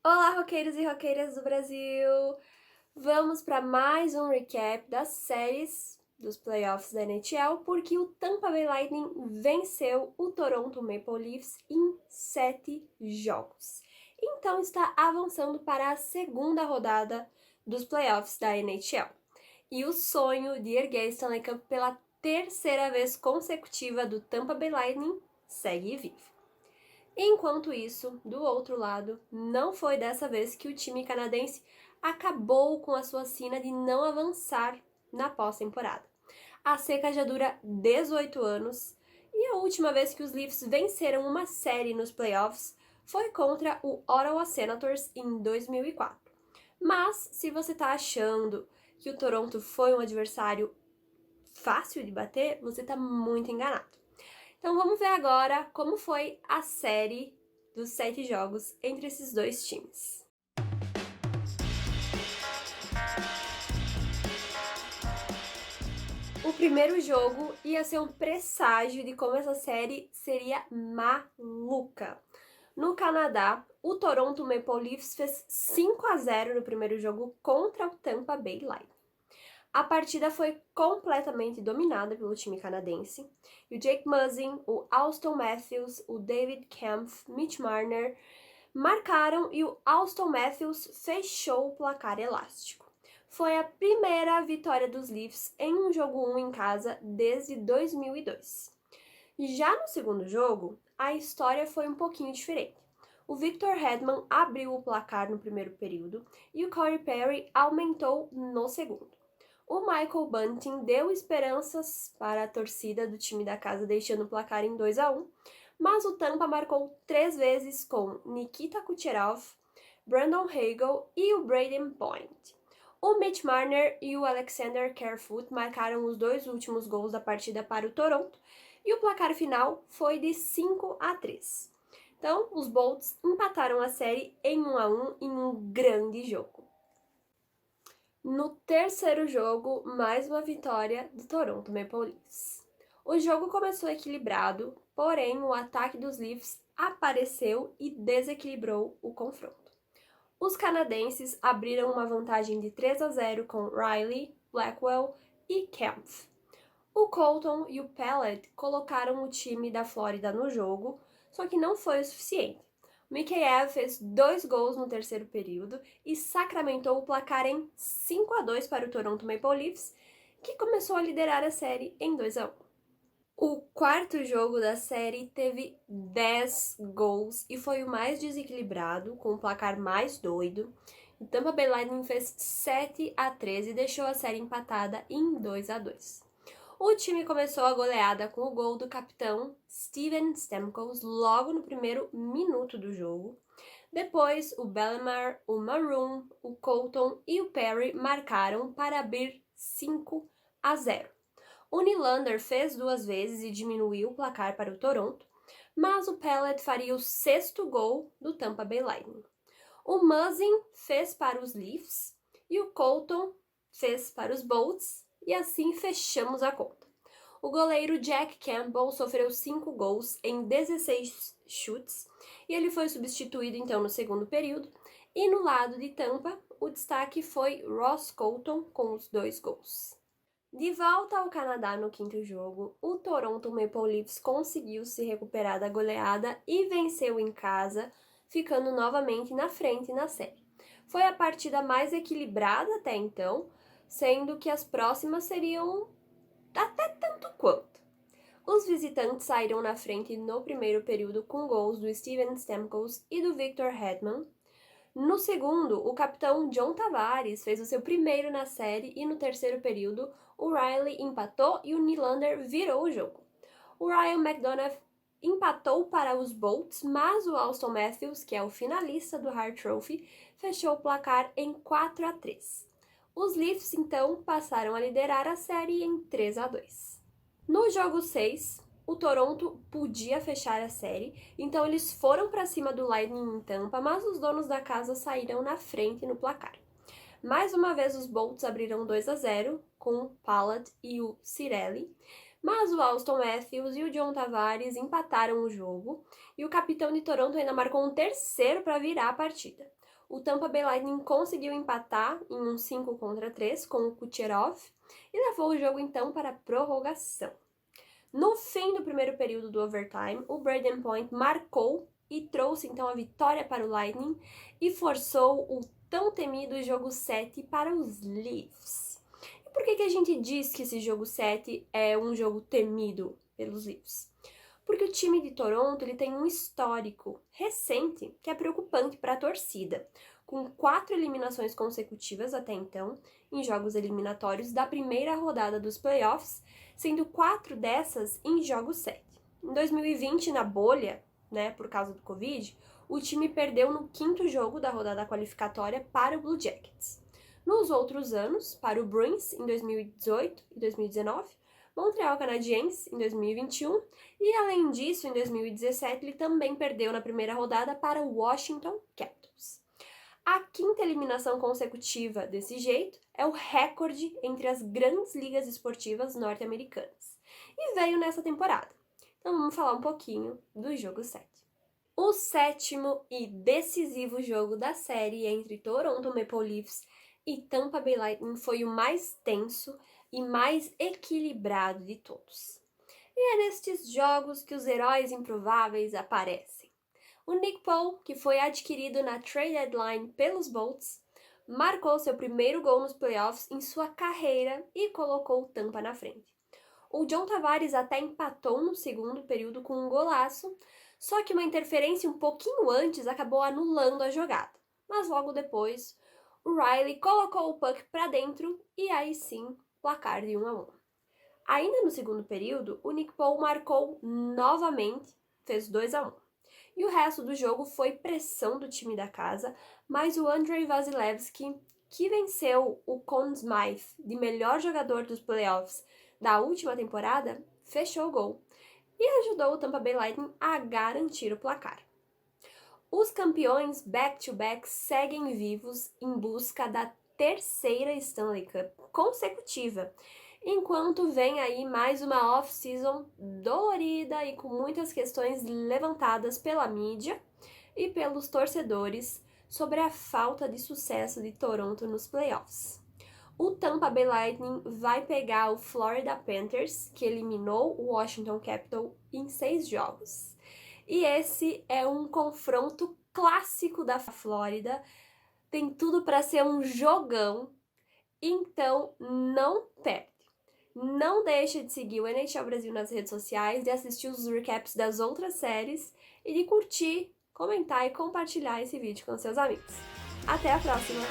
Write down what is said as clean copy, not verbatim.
Olá, roqueiros e roqueiras do Brasil! Vamos para mais um recap das séries dos playoffs da NHL, porque o Tampa Bay Lightning venceu o Toronto Maple Leafs em 7 jogos. Então está avançando para a segunda rodada dos playoffs da NHL. E o sonho de erguer a Stanley Cup pela terceira vez consecutiva do Tampa Bay Lightning segue vivo. Enquanto isso, do outro lado, não foi dessa vez que o time canadense acabou com a sua sina de não avançar na pós-temporada. A seca já dura 18 anos e a última vez que os Leafs venceram uma série nos playoffs foi contra o Ottawa Senators em 2004. Mas, se você está achando que o Toronto foi um adversário fácil de bater, você está muito enganado. Então vamos ver agora como foi a série dos 7 jogos entre esses dois times. O primeiro jogo ia ser um presságio de como essa série seria maluca. No Canadá, o Toronto Maple Leafs fez 5-0 no primeiro jogo contra o Tampa Bay Lightning. A partida foi completamente dominada pelo time canadense, e o Jake Muzzin, o Auston Matthews, o David Kampf, Mitch Marner marcaram e o Auston Matthews fechou o placar elástico. Foi a primeira vitória dos Leafs em um jogo 1 em casa desde 2002. Já no segundo jogo, a história foi um pouquinho diferente. O Victor Hedman abriu o placar no primeiro período e o Corey Perry aumentou no segundo. O Michael Bunting deu esperanças para a torcida do time da casa, deixando o placar em 2-1, mas o Tampa marcou 3 vezes com Nikita Kucherov, Brandon Hagel e o Brayden Point. O Mitch Marner e o Alexander Kerfoot marcaram os 2 últimos gols da partida para o Toronto, e o placar final foi de 5-3. Então, os Bolts empataram a série em 1-1 em um grande jogo. No terceiro jogo, mais uma vitória do Toronto Maple Leafs. O jogo começou equilibrado, porém o ataque dos Leafs apareceu e desequilibrou o confronto. Os canadenses abriram uma vantagem de 3-0 com Riley, Blackwell e Kempf. O Colton e o Pellet colocaram o time da Flórida no jogo, só que não foi o suficiente. O Mikheyev fez 2 gols no terceiro período e sacramentou o placar em 5-2 para o Toronto Maple Leafs, que começou a liderar a série em 2-1. O quarto jogo da série teve 10 gols e foi o mais desequilibrado, com o placar mais doido. O Tampa Bay Lightning fez 7-3 e deixou a série empatada em 2-2. O time começou a goleada com o gol do capitão Steven Stamkos logo no primeiro minuto do jogo. Depois, o Bellemare, o Maroon, o Colton e o Perry marcaram para abrir 5-0. O Nylander fez 2 vezes e diminuiu o placar para o Toronto, mas o Pellet faria o 6º gol do Tampa Bay Lightning. O Muzzin fez para os Leafs e o Colton fez para os Bolts, e assim fechamos a conta. O goleiro Jack Campbell sofreu 5 gols em 16 chutes e ele foi substituído então no segundo período. E no lado de Tampa, o destaque foi Ross Colton com os 2 gols. De volta ao Canadá no quinto jogo, o Toronto Maple Leafs conseguiu se recuperar da goleada e venceu em casa, ficando novamente na frente na série. Foi a partida mais equilibrada até então, sendo que as próximas seriam até tanto quanto. Os visitantes saíram na frente no primeiro período com gols do Steven Stamkos e do Victor Hedman. No segundo, o capitão John Tavares fez o seu primeiro na série e no terceiro período, o Riley empatou e o Nylander virou o jogo. O Ryan McDonough empatou para os Bolts, mas o Auston Matthews, que é o finalista do Hart Trophy, fechou o placar em 4-3. Os Leafs, então, passaram a liderar a série em 3-2. No jogo 6, o Toronto podia fechar a série, então eles foram para cima do Lightning em Tampa, mas os donos da casa saíram na frente no placar. Mais uma vez os Bolts abriram 2-0 com o Palat e o Cirelli, mas o Auston Matthews e o John Tavares empataram o jogo e o capitão de Toronto ainda marcou um terceiro para virar a partida. o Tampa Bay Lightning conseguiu empatar em um 5-3 com o Kucherov e levou o jogo então para a prorrogação. No fim do primeiro período do overtime, o Brayden Point marcou e trouxe então a vitória para o Lightning e forçou o tão temido jogo 7 para os Leafs. E por que a gente diz que esse jogo 7 é um jogo temido pelos Leafs? Porque o time de Toronto ele tem um histórico recente que é preocupante para a torcida, com 4 eliminações consecutivas até então em jogos eliminatórios da primeira rodada dos playoffs, sendo 4 dessas em jogo 7. Em 2020, na bolha, por causa do Covid, o time perdeu no 5º jogo da rodada qualificatória para o Blue Jackets. Nos outros anos, para o Bruins em 2018 e 2019, Montreal Canadiens em 2021 e, além disso, em 2017 ele também perdeu na primeira rodada para o Washington Capitals. A 5ª eliminação consecutiva desse jeito é o recorde entre as grandes ligas esportivas norte-americanas e veio nessa temporada. Então vamos falar um pouquinho do jogo 7. O 7º e decisivo jogo da série entre Toronto Maple Leafs e Tampa Bay Lightning foi o mais tenso e mais equilibrado de todos. E é nestes jogos que os heróis improváveis aparecem. O Nick Paul, que foi adquirido na trade deadline pelos Bolts, marcou seu primeiro gol nos playoffs em sua carreira e colocou o Tampa na frente. O John Tavares até empatou no segundo período com um golaço, só que uma interferência um pouquinho antes acabou anulando a jogada. Mas logo depois, o Riley colocou o puck para dentro e aí sim, placar de 1-1. Ainda no segundo período, o Nick Paul marcou novamente, fez 2-1. E o resto do jogo foi pressão do time da casa, mas o Andrei Vasilevskiy, que venceu o Conn Smythe de melhor jogador dos playoffs da última temporada, fechou o gol e ajudou o Tampa Bay Lightning a garantir o placar. Os campeões back-to-back seguem vivos em busca da 3ª Stanley Cup consecutiva, enquanto vem aí mais uma off-season dolorida e com muitas questões levantadas pela mídia e pelos torcedores sobre a falta de sucesso de Toronto nos playoffs. O Tampa Bay Lightning vai pegar o Florida Panthers, que eliminou o Washington Capitals em 6 jogos. E esse é um confronto clássico da Flórida, tem tudo para ser um jogão, então não perde. Não deixe de seguir o NHL Brasil nas redes sociais, de assistir os recaps das outras séries e de curtir, comentar e compartilhar esse vídeo com seus amigos. Até a próxima!